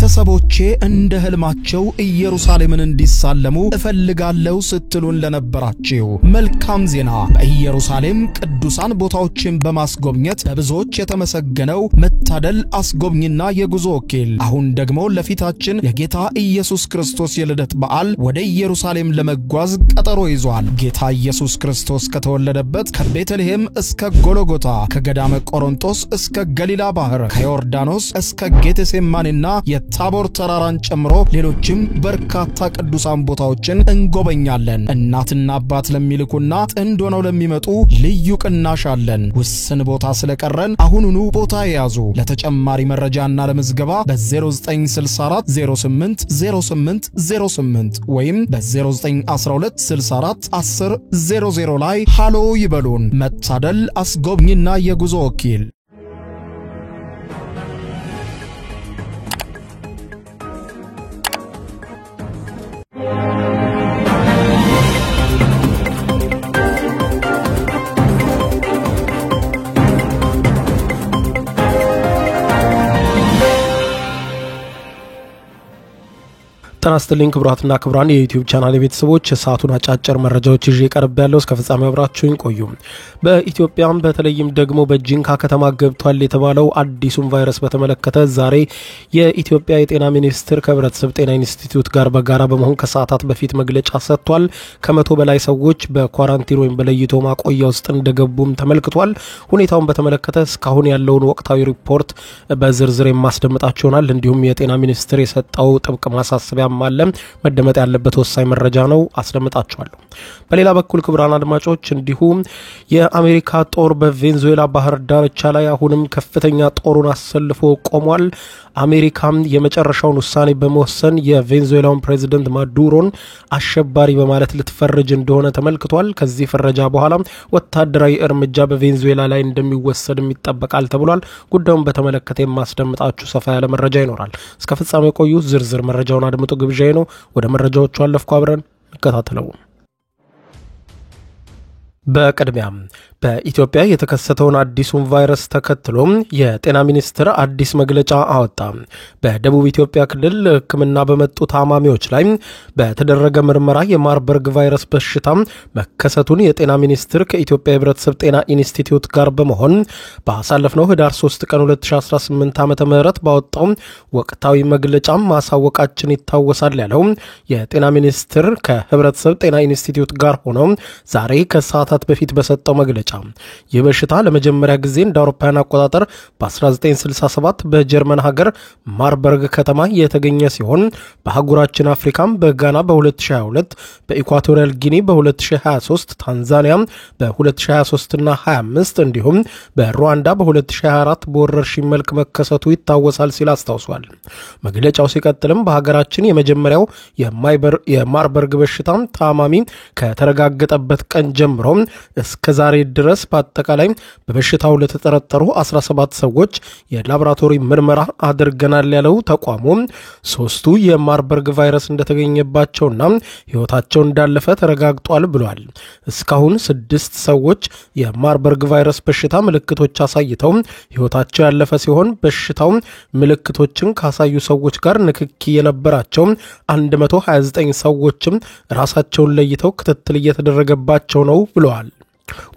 ቤተሰቦቼ እንደ ህልማቸው ኢየሩሳሌምን እንዲሳለሙ እፈልጋለሁ ስትሉን ለነበራችሁ መልካም ዜና በኢየሩሳሌም ቅዱሳን ቦታዎችን በማስጎብኘት በብዙዎች የተመሰገነው መታደል አስጎብኝና የጉዞ ወኪል አሁን ደግሞ ለፊታችን የጌታ ኢየሱስ ክርስቶስ የልደት በዓል ወደ ኢየሩሳሌም ለመጓዝ ቀጠሮ ይዟል። ጌታ ኢየሱስ ክርስቶስ ከተወለደበት ከቤተልሔም እስከ ጎልጎታ ከገዳመ ቆሮንቶስ እስከ ገሊላ ባህር ከዮርዳኖስ እስከ ጌቴሴማኒና የታቦር ተራራን ጨምሮ ሌሎችም በርካታ ቅዱሳን ቦታዎችን እንጎበኛለን። እናትና አባት ለሚልኩና ጥንድ ሆነው ለሚመጡ ልዩ ቅናሽ አለን። ውስን ቦታ ስለቀረን አሁኑኑ ቦታ ያዙ። ለተጨማሪ መረጃና ለምዝገባ በ0964 08 08 08 ወይም በ0912 64 10 00 ላይ ሃሎ ይበሉን። መታደል አስጎብኝና የጉዞ ወኪል። ተናስተልኝ ክብራትና ክብራን የዩቲዩብ ቻናል ቤተሰቦች ሰዓቱን አጫጭር መረጃዎች ይዤ ቀርብ ያለው እስከ ፍጻሜው አብራችሁኝ ቆዩ። በኢትዮጵያም በተለይም ደግሞ በጂንካ ከተማ ገብቷል የተባለው አዲሱን ቫይረስ በተመለከተ ዛሬ የኢትዮጵያ የጤና ሚኒስቴር ከህብረተሰብ ጤና ኢንስቲትዩት ጋር በጋራ በመሆን ከሰዓታት በፊት መግለጫ ሰጥቷል። ከ100 በላይ ሰዎች በኳራንቲን ወይም በለይቶ ማቆያ ውስጥ እንደገቡም ተመልክቷል። ሁኔታውን በተመለከተ እስካሁን ያለውን ወቅታዊ ሪፖርት በዝርዝር የማስደምጣችሁ ይሆናል። እንዲሁም የጤና ሚኒስቴር የሰጠው ጥብቅ ማሳሰቢያ ማለም መደመጥ ያለበት ወሳኝ መረጃ ነው፣ አስደምጣችኋለሁ። በሌላ በኩል ክብራን አድማጮች እንዲሁም የአሜሪካ ጦር በቬንዙዌላ ባህር ዳርቻ ላይ አሁንም ከፍተኛ ጦሩን አሰልፎ ቆሟል። አሜሪካም የመጨረሻውን ውሳኔ በመወሰን የቬንዙዌላውን ፕሬዚደንት ማዱሮን አሸባሪ በማለት ልትፈርጅ እንደሆነ ተመልክቷል። ከዚህ ፍረጃ በኋላ ወታደራዊ እርምጃ በቬንዙዌላ ላይ እንደሚወሰድ ይጠበቃል ተብሏል። ጉዳዩን በተመለከተ የማስደምጣችሁ ሰፋ ያለ መረጃ ይኖራል። እስከ ፍጻሜው ቆዩ። ዝርዝር መረጃውን አድምጡ ግብዣዬ ነው። ወደ መረጃዎቹ አለፍኩ። አብረን እንከታተለው። በቅድሚያም በኢትዮጵያ የተከሰተውን አዲሱን ቫይረስ ተከትሎ የጤና ሚኒስቴር አዲስ መግለጫ አወጣ። በደቡብ ኢትዮጵያ ክልል ሕክምና በመጡ ታማሚዎች ላይ በተደረገ ምርመራ የማርበርግ ቫይረስ በሽታ መከሰቱን የጤና ሚኒስቴር ከኢትዮጵያ ሕብረተሰብ ጤና ኢንስቲትዩት ጋር በመሆን ባሳለፍነው ህዳር 3 ቀን 2018 ዓ.ም ባወጣው ወቅታዊ መግለጫ ማሳወቃችን ይታወሳል ያለው የጤና ሚኒስቴር ከሕብረተሰብ ጤና ኢንስቲትዩት ጋር ሆኖ ዛሬ ከሰዓታት በፊት በሰጠው መግለጫ ይህ በሽታ ለመጀመሪያ ጊዜ እንደ አውሮፓውያን አቆጣጠር በ1967 በጀርመን ሀገር ማርበርግ ከተማ የተገኘ ሲሆን በአህጉራችን አፍሪካም በጋና በ2022 በኢኳቶሪያል ጊኒ በ2023 ታንዛኒያ በ2023 እና 25 እንዲሁም በሩዋንዳ በ2024 በወረርሽኝ መልክ መከሰቱ ይታወሳል ሲል አስታውሷል። መግለጫው ሲቀጥልም በሀገራችን የመጀመሪያው የማርበርግ በሽታ ታማሚ ከተረጋገጠበት ቀን ጀምሮ እስከ ዛሬ ድረስ በአጠቃላይ በበሽታው ለተጠረጠሩ 17 ሰዎች የላቦራቶሪ ምርመራ አድርገናል ያለው ተቋሙ ሶስቱ የማርበርግ ቫይረስ እንደተገኘባቸውና ህይወታቸው እንዳለፈ ተረጋግጧል ብሏል። እስካሁን 6 ሰዎች የማርበርግ ቫይረስ በሽታ ምልክቶች አሳይተው ህይወታቸው ያለፈ ሲሆን በሽታው ምልክቶችን ካሳዩ ሰዎች ጋር ንክኪ የነበራቸው 129 ሰዎችም ራሳቸውን ለይተው ክትትል እየተደረገባቸው ነው ብለዋል።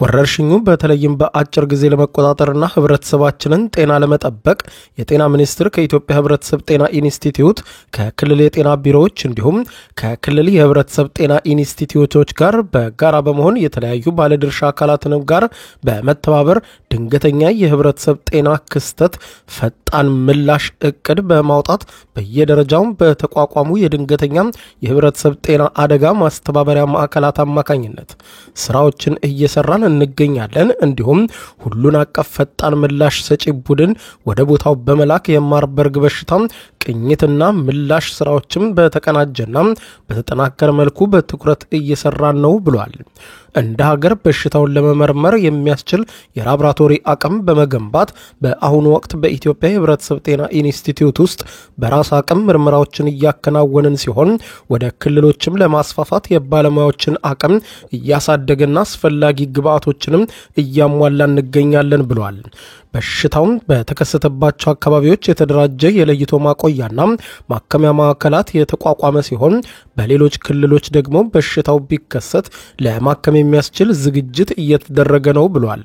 ወረርሽኙ በተለይም በአጭር ጊዜ ለመቆጣጠርና ህብረተሰባችንን ጤና ለመጠበቅ የጤና ሚኒስቴር ከኢትዮጵያ ህብረተሰብ ጤና ኢንስቲትዩት ከክልል የጤና ቢሮዎች እንዲሁም ከክልል የህብረተሰብ ጤና ኢንስቲትዩቶች ጋር በጋራ በመሆን የተለያዩ ባለድርሻ አካላትን ጋር በመተባበር ድንገተኛ የህብረተሰብ ጤና ክስተት ፈጣን ምላሽ እቅድ በማውጣት በየደረጃው በተቋቋሙ የድንገተኛ የህብረተሰብ ጤና አደጋ ማስተባበሪያ ማዕከላት አማካኝነት ስራዎችን እየሰራን እንገኛለን። እንዲሁም ሁሉን አቀፍ ፈጣን ምላሽ ሰጪ ቡድን ወደ ቦታው በመላክ የማርበርግ በሽታ ቅኝትና ምላሽ ስራዎችም በተቀናጀና በተጠናከረ መልኩ በትኩረት እየሰራን ነው ብሏል። እንደ ሀገር በሽታውን ለመመርመር የሚያስችል የላቦራቶሪ አቅም በመገንባት በአሁኑ ወቅት በኢትዮጵያ የህብረተሰብ ጤና ኢንስቲትዩት ውስጥ በራስ አቅም ምርመራዎችን እያከናወንን ሲሆን ወደ ክልሎችም ለማስፋፋት የባለሙያዎችን አቅም እያሳደገና አስፈላጊ ግብአቶችንም እያሟላ እንገኛለን ብሏል። በሽታው በተከሰተባቸው አካባቢዎች የተደራጀ የለይቶ ማቆያና ማከሚያ ማዕከላት የተቋቋመ ሲሆን በሌሎች ክልሎች ደግሞ በሽታው ቢከሰት ለማከም የሚያስችል ዝግጅት እየተደረገ ነው ብሏል።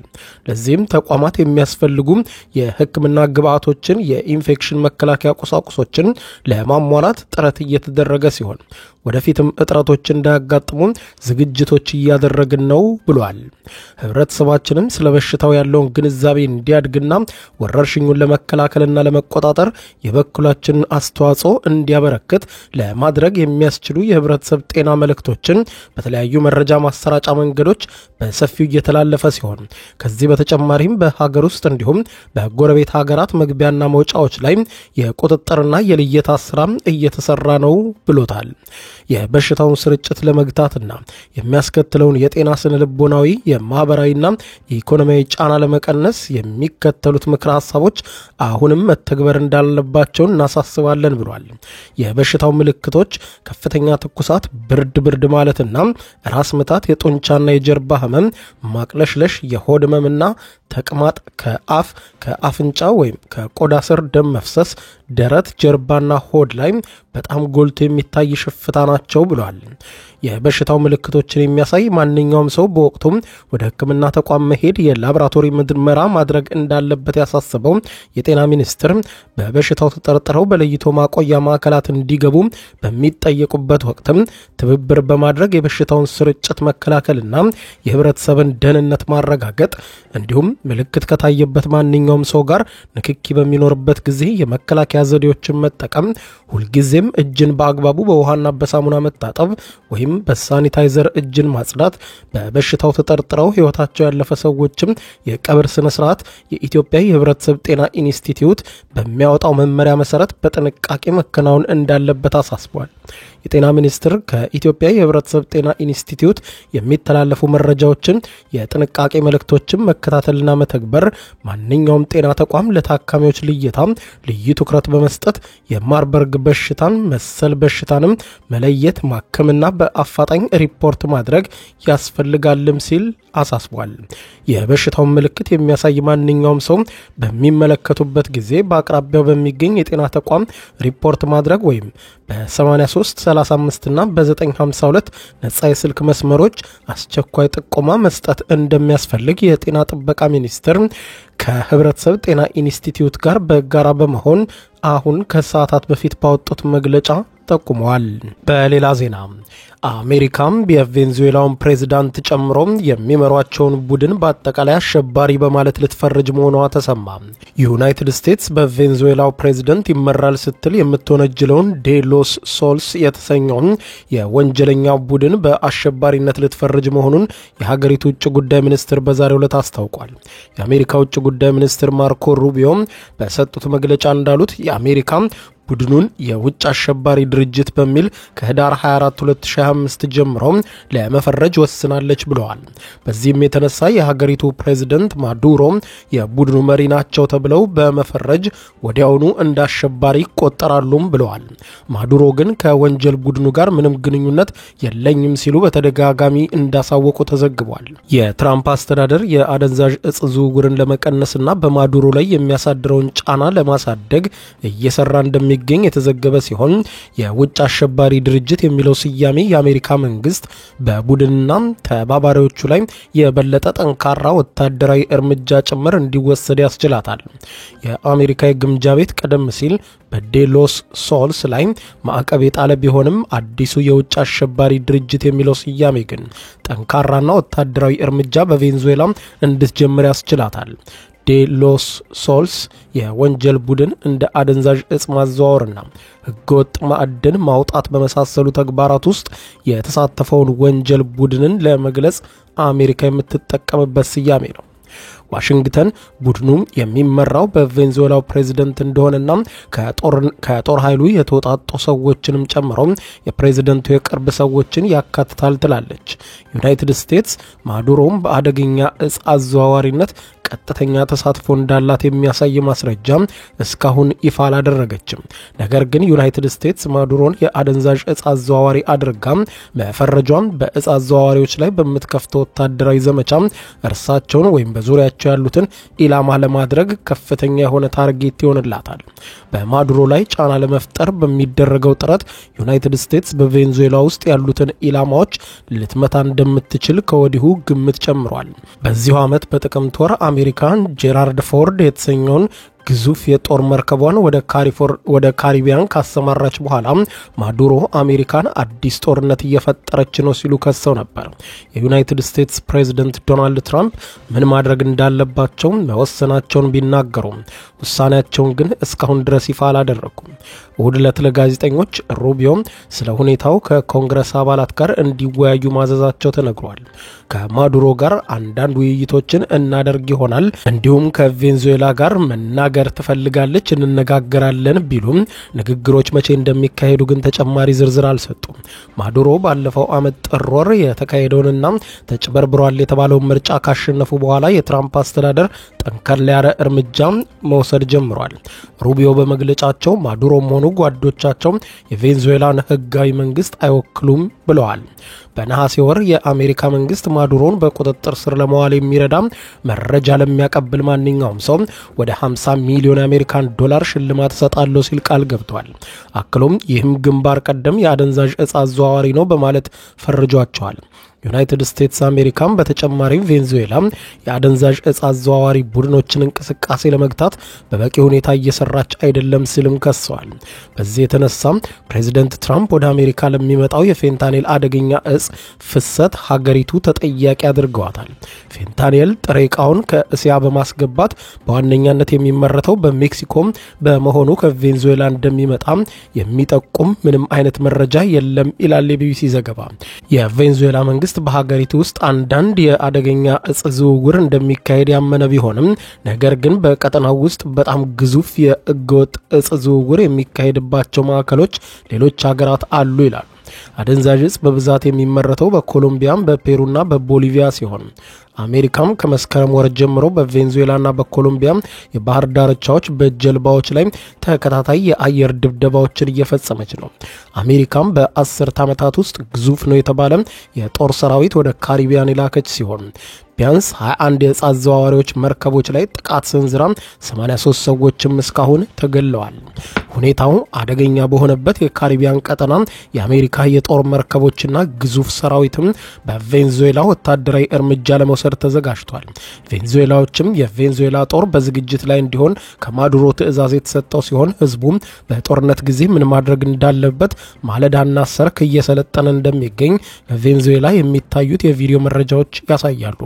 ለዚህም ተቋማት የሚያስፈልጉ የሕክምና ግብዓቶችን፣ የኢንፌክሽን መከላከያ ቁሳቁሶችን ለማሟላት ጥረት እየተደረገ ሲሆን ወደፊትም እጥረቶች እንዳያጋጥሙ ዝግጅቶች እያደረግን ነው ብሏል። ህብረተሰባችንም ስለ በሽታው ያለውን ግንዛቤ እንዲያድግና ወረርሽኙን ለመከላከልና ለመቆጣጠር የበኩላችንን አስተዋጽኦ እንዲያበረክት ለማድረግ የሚያስችሉ የህብረተሰብ ጤና መልእክቶችን በተለያዩ መረጃ ማሰራጫ መንገዶች በሰፊው እየተላለፈ ሲሆን ከዚህ በተጨማሪም በሀገር ውስጥ እንዲሁም በጎረቤት ሀገራት መግቢያና መውጫዎች ላይ የቁጥጥርና የልየታ ስራ እየተሰራ ነው ብሎታል። የበሽታውን ስርጭት ለመግታትና የሚያስከትለውን የጤና ስነ ልቦናዊ የማህበራዊና ኢኮኖሚያዊ ጫና ለመቀነስ የሚከተሉት ምክረ ሀሳቦች አሁንም መተግበር እንዳለባቸው እናሳስባለን ብሏል። የበሽታው ምልክቶች ከፍተኛ ትኩሳት፣ ብርድ ማለትና ራስ ምታት፣ የጡንቻና የጀርባ ህመም፣ ማቅለሽለሽ፣ የሆድ ህመምና ተቅማጥ፣ ከአፍንጫ ወይም ከቆዳ ስር ደም መፍሰስ፣ ደረት፣ ጀርባና ሆድ ላይ በጣም ጎልቶ የሚታይ ሽፍታ ናቸው ብሏል። የበሽታው ምልክቶችን የሚያሳይ ማንኛውም ሰው በወቅቱም ወደ ሕክምና ተቋም መሄድ፣ የላቦራቶሪ ምርመራ ማድረግ እንዳለበት ያሳሰበው የጤና ሚኒስቴር በበሽታው ተጠርጥረው በለይቶ ማቆያ ማዕከላት እንዲገቡ በሚጠየቁበት ወቅትም ትብብር በማድረግ የበሽታውን ስርጭት መከላከልና የህብረተሰብን ደህንነት ማረጋገጥ እንዲሁም ምልክት ከታየበት ማንኛውም ሰው ጋር ንክኪ በሚኖርበት ጊዜ የመከላከያ ዘዴዎችን መጠቀም፣ ሁልጊዜም እጅን በአግባቡ በውሃና በሳሙና መታጠብ ወይም በሳኒታይዘር እጅን ማጽዳት፣ በበሽታው ተጠርጥረው ህይወታቸው ያለፈ ሰዎችም የቀብር ስነ ስርዓት የኢትዮጵያ የህብረተሰብ ጤና ኢንስቲትዩት በሚያወጣው መመሪያ መሰረት በጥንቃቄ መከናወን እንዳለበት አሳስቧል። የጤና ሚኒስቴር ከኢትዮጵያ የህብረተሰብ ጤና ኢንስቲትዩት የሚተላለፉ መረጃዎችን፣ የጥንቃቄ መልእክቶችን መከታተልና መተግበር፣ ማንኛውም ጤና ተቋም ለታካሚዎች ልየታ ልዩ ትኩረት በመስጠት የማርበርግ በሽታን መሰል በሽታንም መለየት፣ ማከምና በአፋጣኝ ሪፖርት ማድረግ ያስፈልጋልም ሲል አሳስቧል። የበሽታውን ምልክት የሚያሳይ ማንኛውም ሰው በሚመለከቱበት ጊዜ በአቅራቢያው በሚገኝ የጤና ተቋም ሪፖርት ማድረግ ወይም በ8335 እና በ952 ነጻ የስልክ መስመሮች አስቸኳይ ጥቆማ መስጠት እንደሚያስፈልግ የጤና ጥበቃ ሚኒስቴር ከህብረተሰብ ጤና ኢንስቲትዩት ጋር በጋራ በመሆን አሁን ከሰዓታት በፊት ባወጡት መግለጫ ጠቁመዋል። በሌላ ዜና አሜሪካም የቬንዙዌላውን ፕሬዝዳንት ጨምሮ የሚመሯቸውን ቡድን በአጠቃላይ አሸባሪ በማለት ልትፈርጅ መሆኗ ተሰማ። ዩናይትድ ስቴትስ በቬንዙዌላው ፕሬዝዳንት ይመራል ስትል የምትወነጅለውን ዴ ሎስ ሶልስ የተሰኘውን የወንጀለኛ ቡድን በአሸባሪነት ልትፈርጅ መሆኑን የሀገሪቱ ውጭ ጉዳይ ሚኒስትር በዛሬው ዕለት አስታውቋል። የአሜሪካ ውጭ ጉዳይ ሚኒስትር ማርኮ ሩቢዮ በሰጡት መግለጫ እንዳሉት የአሜሪካ ቡድኑን የውጭ አሸባሪ ድርጅት በሚል ከህዳር 24 2025 ጀምሮ ለመፈረጅ ወስናለች ብለዋል። በዚህም የተነሳ የሀገሪቱ ፕሬዝዳንት ማዱሮ የቡድኑ መሪ ናቸው ተብለው በመፈረጅ ወዲያውኑ እንደ አሸባሪ ይቆጠራሉም ብለዋል። ማዱሮ ግን ከወንጀል ቡድኑ ጋር ምንም ግንኙነት የለኝም ሲሉ በተደጋጋሚ እንዳሳወቁ ተዘግቧል። የትራምፕ አስተዳደር የአደንዛዥ እጽ ዝውውርን ለመቀነስና በማዱሮ ላይ የሚያሳድረውን ጫና ለማሳደግ እየሰራ እንደሚገኝ የተዘገበ ሲሆን የውጭ አሸባሪ ድርጅት የሚለው ስያሜ የአሜሪካ መንግስት በቡድንና ተባባሪዎቹ ላይ የበለጠ ጠንካራ ወታደራዊ እርምጃ ጭምር እንዲወሰድ ያስችላታል። የአሜሪካ የግምጃ ቤት ቀደም ሲል በዴ ሎስ ሶልስ ላይ ማዕቀብ የጣለ ቢሆንም አዲሱ የውጭ አሸባሪ ድርጅት የሚለው ስያሜ ግን ጠንካራና ወታደራዊ እርምጃ በቬንዙዌላ እንድትጀምር ያስችላታል። ዴ ሎስ ሶልስ የወንጀል ቡድን እንደ አደንዛዥ እጽ ማዘዋወርና ህገወጥ ማዕድን ማውጣት በመሳሰሉ ተግባራት ውስጥ የተሳተፈውን ወንጀል ቡድንን ለመግለጽ አሜሪካ የምትጠቀምበት ስያሜ ነው። ዋሽንግተን ቡድኑ የሚመራው በቬንዙዌላው ፕሬዝዳንት እንደሆነና ከጦር ኃይሉ የተወጣጡ ሰዎችንም ጨምሮ የፕሬዝዳንቱ የቅርብ ሰዎችን ያካትታል ትላለች። ዩናይትድ ስቴትስ ማዱሮም በአደገኛ እጽ አዘዋዋሪነት ቀጥተኛ ተሳትፎ እንዳላት የሚያሳይ ማስረጃ እስካሁን ይፋ አላደረገችም። ነገር ግን ዩናይትድ ስቴትስ ማዱሮን የአደንዛዥ እጽ አዘዋዋሪ አድርጋ መፈረጇን በእጽ አዘዋዋሪዎች ላይ በምትከፍተው ወታደራዊ ዘመቻ እርሳቸውን ወይም በዙሪያቸው ያሉትን ኢላማ ለማድረግ ከፍተኛ የሆነ ታርጌት ይሆንላታል። በማዱሮ ላይ ጫና ለመፍጠር በሚደረገው ጥረት ዩናይትድ ስቴትስ በቬንዙዌላ ውስጥ ያሉትን ኢላማዎች ልትመታ እንደምትችል ከወዲሁ ግምት ጨምሯል። በዚሁ ዓመት በጥቅምት ወር አሜሪካን ጄራርድ ፎርድ የተሰኘውን ግዙፍ የጦር መርከቧን ወደ ካሪቢያን ካሰማራች በኋላ ማዱሮ አሜሪካን አዲስ ጦርነት እየፈጠረች ነው ሲሉ ከሰው ነበር። የዩናይትድ ስቴትስ ፕሬዝዳንት ዶናልድ ትራምፕ ምን ማድረግ እንዳለባቸው መወሰናቸውን ቢናገሩም ውሳኔያቸውን ግን እስካሁን ድረስ ይፋ አላደረጉም። እሁድ ዕለት ለጋዜጠኞች ሩቢዮ ስለ ሁኔታው ከኮንግረስ አባላት ጋር እንዲወያዩ ማዘዛቸው ተነግሯል። ከማዱሮ ጋር አንዳንድ ውይይቶችን እናደርግ ይሆናል፣ እንዲሁም ከቬንዙዌላ ጋር መናገር ትፈልጋለች እንነጋገራለን ቢሉም ንግግሮች መቼ እንደሚካሄዱ ግን ተጨማሪ ዝርዝር አልሰጡም። ማዱሮ ባለፈው ዓመት ጥር ወር የተካሄደውንና ተጭበርብሯል የተባለውን ምርጫ ካሸነፉ በኋላ የትራምፕ አስተዳደር ጠንከር ያለ እርምጃ መውሰድ ጀምሯል። ሩቢዮ በመግለጫቸው ማዱሮም ሆኑ ጓዶቻቸው የቬንዙዌላን ህጋዊ መንግስት አይወክሉም ብለዋል። በነሐሴ ወር የአሜሪካ መንግስት ማዱሮን በቁጥጥር ስር ለመዋል የሚረዳ መረጃ ለሚያቀብል ማንኛውም ሰው ወደ 50 ሚሊዮን አሜሪካን ዶላር ሽልማት እሰጣለሁ ሲል ቃል ገብቷል። አክሎም ይህም ግንባር ቀደም የአደንዛዥ እጽ አዘዋዋሪ ነው በማለት ፈርጇቸዋል። ዩናይትድ ስቴትስ አሜሪካን በተጨማሪ ቬንዙዌላ የአደንዛዥ እጽ አዘዋዋሪ ቡድኖችን እንቅስቃሴ ለመግታት በበቂ ሁኔታ እየሰራች አይደለም ሲልም ከሰዋል። በዚህ የተነሳ ፕሬዚደንት ትራምፕ ወደ አሜሪካ ለሚመጣው የፌንታኔል አደገኛ እጽ ፍሰት ሀገሪቱ ተጠያቂ አድርገዋታል። ፌንታኔል ጥሬ ዕቃውን ከእስያ በማስገባት በዋነኛነት የሚመረተው በሜክሲኮ በመሆኑ ከቬንዙዌላ እንደሚመጣ የሚጠቁም ምንም አይነት መረጃ የለም ይላል የቢቢሲ ዘገባ። የቬንዙዌላ መንግስት በሀገሪቱ ውስጥ አንዳንድ የአደገኛ እጽ ዝውውር እንደሚካሄድ ያመነ ቢሆንም ነገር ግን በቀጠናው ውስጥ በጣም ግዙፍ የህገወጥ እጽ ዝውውር የሚካሄድባቸው ማዕከሎች ሌሎች ሀገራት አሉ ይላሉ። አደንዛዥ እጽ በብዛት የሚመረተው በኮሎምቢያም በፔሩና በቦሊቪያ ሲሆን አሜሪካም ከመስከረም ወር ጀምሮ በቬንዙዌላና በኮሎምቢያ የባህር ዳርቻዎች በጀልባዎች ላይ ተከታታይ የአየር ድብደባዎችን እየፈጸመች ነው። አሜሪካም በ10 ዓመታት ውስጥ ግዙፍ ነው የተባለ የጦር ሰራዊት ወደ ካሪቢያን የላከች ሲሆን ቢያንስ 21 የእጽ አዘዋዋሪዎች መርከቦች ላይ ጥቃት ሰንዝራ 83 ሰዎችም እስካሁን ተገለዋል። ሁኔታው አደገኛ በሆነበት የካሪቢያን ቀጠና የአሜሪካ የጦር መርከቦችና ግዙፍ ሰራዊትም በቬንዙዌላ ወታደራዊ እርምጃ ለመውሰድ ተዘጋጅቷል። ቬንዙዌላዎችም የቬንዙዌላ ጦር በዝግጅት ላይ እንዲሆን ከማዱሮ ትዕዛዝ የተሰጠው ሲሆን ህዝቡም በጦርነት ጊዜ ምን ማድረግ እንዳለበት ማለዳና ሰርክ እየሰለጠነ እንደሚገኝ በቬንዙዌላ የሚታዩት የቪዲዮ መረጃዎች ያሳያሉ።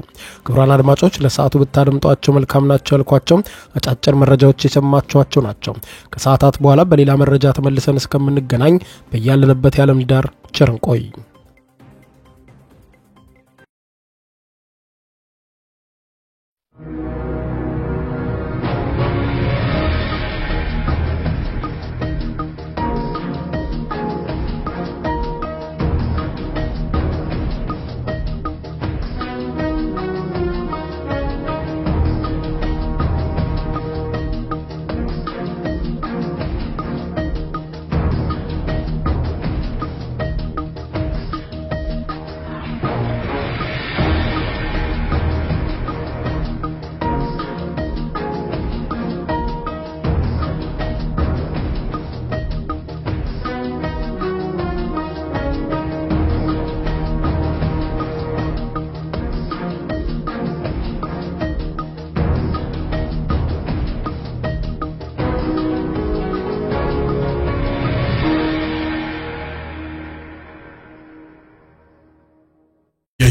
ክቡራን አድማጮች ለሰዓቱ ብታደምጧቸው መልካም ናቸው ያልኳቸው አጫጭር መረጃዎች የሰማችኋቸው ናቸው። ከሰዓታት በኋላ በሌላ መረጃ ተመልሰን እስከምንገናኝ በያለንበት የዓለም ዳር ቸር እንቆይ።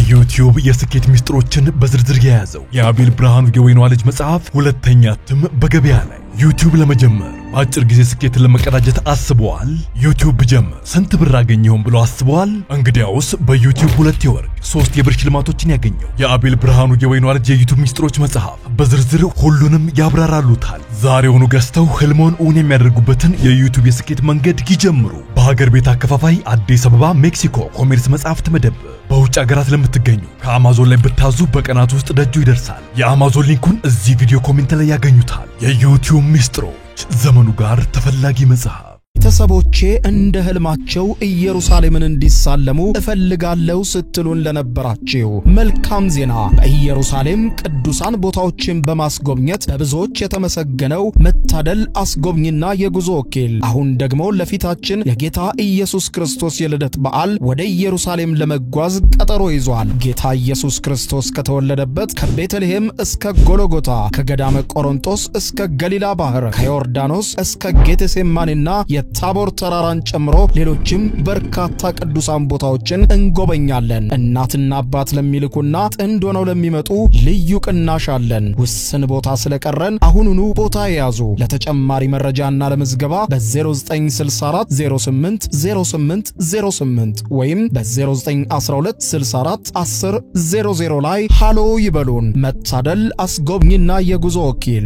ዩቲዩብ የስኬት ሚስጥሮችን በዝርዝር የያዘው የአቤል ብርሃኑ የወይኗ ልጅ መጽሐፍ ሁለተኛ እትም በገበያ ላይ። ዩቲዩብ ለመጀመር በአጭር ጊዜ ስኬትን ለመቀዳጀት አስበዋል? ዩቲዩብ ብጀምር ስንት ብር አገኘሁም ብሎ አስበዋል? እንግዲያውስ በዩቲዩብ 2 የወርቅ 3 የብር ሽልማቶችን ያገኘው የአቤል ብርሃኑ የወይኗ ልጅ የዩቲዩብ ሚስጥሮች መጽሐፍ በዝርዝር ሁሉንም ያብራራሉታል። ዛሬውኑ ገዝተው ህልሞን እውን የሚያደርጉበትን የዩቲዩብ የስኬት መንገድ ይጀምሩ። በሀገር ቤት አከፋፋይ አዲስ አበባ ሜክሲኮ ኮሜርስ መጽሐፍት መደብር በውጭ ሀገራት ለምትገኙ ከአማዞን ላይ ብታዙ በቀናት ውስጥ ደጁ ይደርሳል። የአማዞን ሊንኩን እዚህ ቪዲዮ ኮሜንት ላይ ያገኙታል። የዩቲዩብ ሚስጥሮች ዘመኑ ጋር ተፈላጊ መጽሐፍ። ቤተሰቦቼ እንደ ህልማቸው ኢየሩሳሌምን እንዲሳለሙ እፈልጋለሁ ስትሉን ለነበራችሁ መልካም ዜና። በኢየሩሳሌም ቅዱሳን ቦታዎችን በማስጎብኘት በብዙዎች የተመሰገነው መታደል አስጎብኝና የጉዞ ወኪል አሁን ደግሞ ለፊታችን የጌታ ኢየሱስ ክርስቶስ የልደት በዓል ወደ ኢየሩሳሌም ለመጓዝ ቀጠሮ ይዟል። ጌታ ኢየሱስ ክርስቶስ ከተወለደበት ከቤተልሔም እስከ ጎልጎታ፣ ከገዳመ ቆሮንቶስ እስከ ገሊላ ባህር፣ ከዮርዳኖስ እስከ ጌቴሴማኒና ታቦር ተራራን ጨምሮ ሌሎችም በርካታ ቅዱሳን ቦታዎችን እንጎበኛለን። እናትና አባት ለሚልኩና ጥንድ ሆነው ለሚመጡ ልዩ ቅናሽ አለን። ውስን ቦታ ስለቀረን አሁኑኑ ቦታ ያዙ። ለተጨማሪ መረጃና ለምዝገባ በ0964 08 08 08 ወይም በ0912 64 10 00 ላይ ሃሎ ይበሉን። መታደል አስጎብኝና የጉዞ ወኪል